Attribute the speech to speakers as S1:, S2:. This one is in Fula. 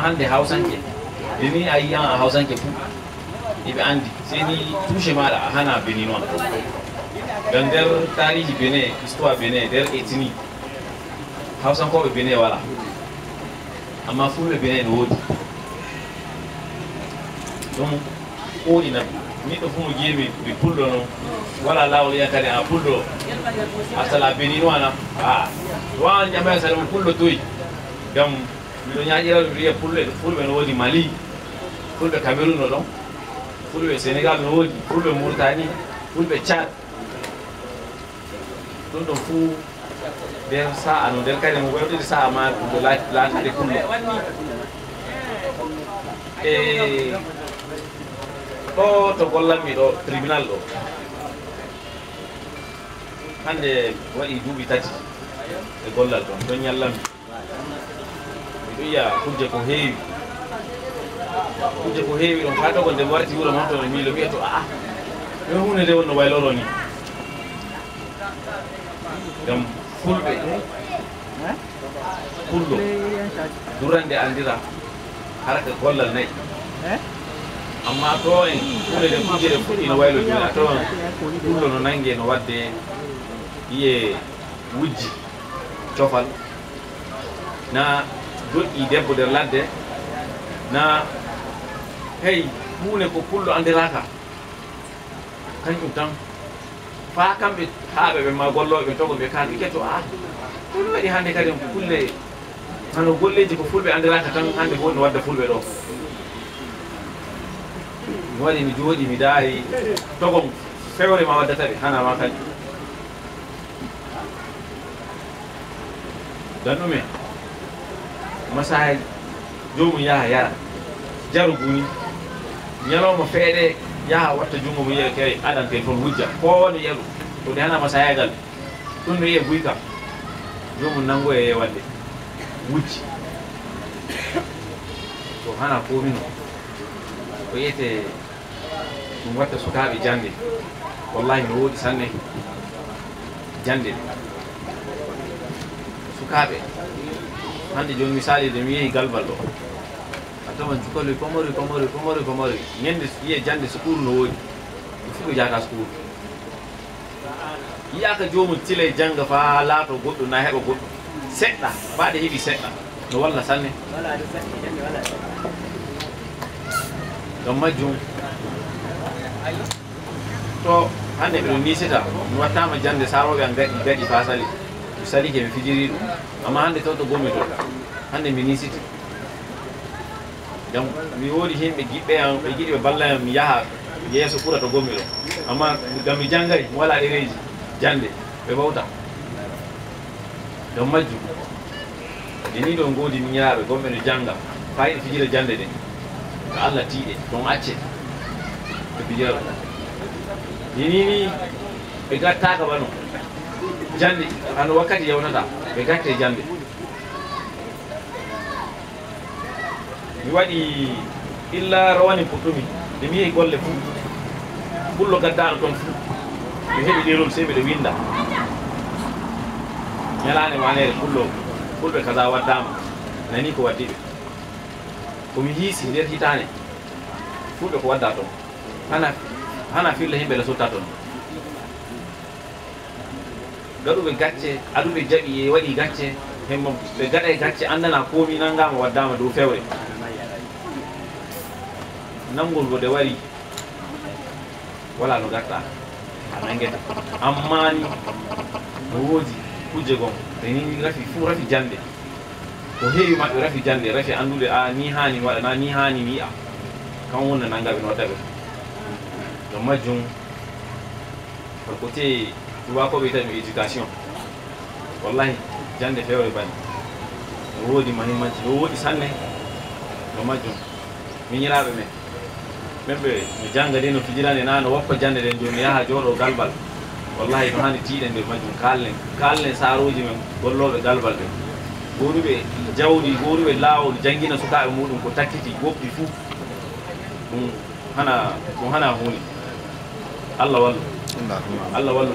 S1: hande hausanke dini ayi an hausanke fu ibe andi seni touche mala hana benin non dan der tarihi bene histoire bene der etini hausan ko be bene wala amma fu be bene no wodi donc odi na ni do fu mo jemi be pullo no wala lawol yakade a pullo asala benin wana wa nyama sala pullo toy gam mi do nyaajira riya pulbe no wodi Mali pulbe Cameroun no don pulbe Senegal no wodi pulbe Mauritanie pulbe Chad don do fu der sa ano der kade mo wodi sa ma do la de pullo to gollal mi do tribunal do hande wadi duubi tati e gollal don nyallam iya kuje ko heewi don fata ko de warti wuro mon to mi lo bi'eto no hunde de wonno wayloro ni gam fulbe kullo durande andira haraka gollal nay amma to en hunde de kuje de fudi no waylo ni to kullo no nange no wadde iye wujji cofal na do'i debbo der ladde na hey mune ko pullo andiraka kañum tan fa kamɓe haaɓe ɓe ma golloɓe togo ɓe kalɓe ketto ɗum waɗi hande kadi kulle hano golleji ko fulɓe andiraka tan hande fo no wadda fulɓe ɗo mi waɗi mi jooɗi mi daari togon fewre ma waddata ɓe hana ma kadi dan ɗume masahel jomum yaha yara jaruguni ñalawma feeɗe yaha watta jungo mo yiya kere adante toon wujja ko woni yalu to de hana masayagal ɗum no yiye guyka jomum nango e wadde wujji to hana komino ko yiyete ɗum watta sukaɓe jande wallahi no woɗi sanne jande sukaɓe hande joni misali de mi yehi galbal ɗo a tawan cukaloy pomori ñande yiye jande sukuru no woodi ɗum fu ɓe jata sukuru yiyaka jomum tilay jangga fa laato goɗɗo na heɓa goɗɗo seɗɗa mbaɗe heeɓi seɗɗa no walla sanne gam majjum to hande ɓeɗo nisita mi wattama jande saroɓe an gaɗi fa sali mi salike mi fijiri ɗum amma hande tawto gomi to hande mi nisiti donc mi woodi himɓe giɓɓe am ɓe giɗi ɓe balla am mi yaha yeeso ɓura to gomi ɗo amma gam mi janggay mi wala ɗereji jande ɓe bawta donc majjum de ni ɗo goodi miñiraɓe gomɓe no jangga fayiɗe fijira jande ɗe ko Allah tiiɗe donc acce ɓe fijira ni ɓe gattaka bano jande hano wakkati yawnata ɓe gatte jande mi waɗi illa rawani puɗɗumi nde mi yehi golle fu pullo gaddaɗo toon fu mi heɓi ɗerol sey mbiɗa winda ñalane wanere fulɓe kaza waddama nani ko waddiɓe komi hiisi nder hitane fulɓe ko wadda toon hana filla himɓe le sotta toon gaɗuɓe gacce aɗuɓe jaaɓi e waɗi gacce hemmo ɓe gaɗa gacce andana komi nangama waddama dow fewre nangol go de wari wala no gatta a nangeta amma ni no woodi kuje gon ni rafi fu rafi jande ko heewi maɓɓe rafi jande rafi andude ni hani waɗana ni hani mi yi'a kan wonna nangaɓe no waddaɓe ɗum majjum par côté tubakoɓe wiyatami éducation wallahi jande fewre bani no woodi mahimmanci no woodi sanne no majjum miñiraɓe men ɓe mi janga de no fijirande na no woppa jande den joni yaha jooɗo galbal wallahi no hande tiiɗen nder majjum kallen saroji men golloɓe galbal ɓe gonuɓe jawdi gonuɓe laawol jangguina sukaɓe muɗum ko takkiti goɓɗi fuu ɗum hana hunde Allah wallu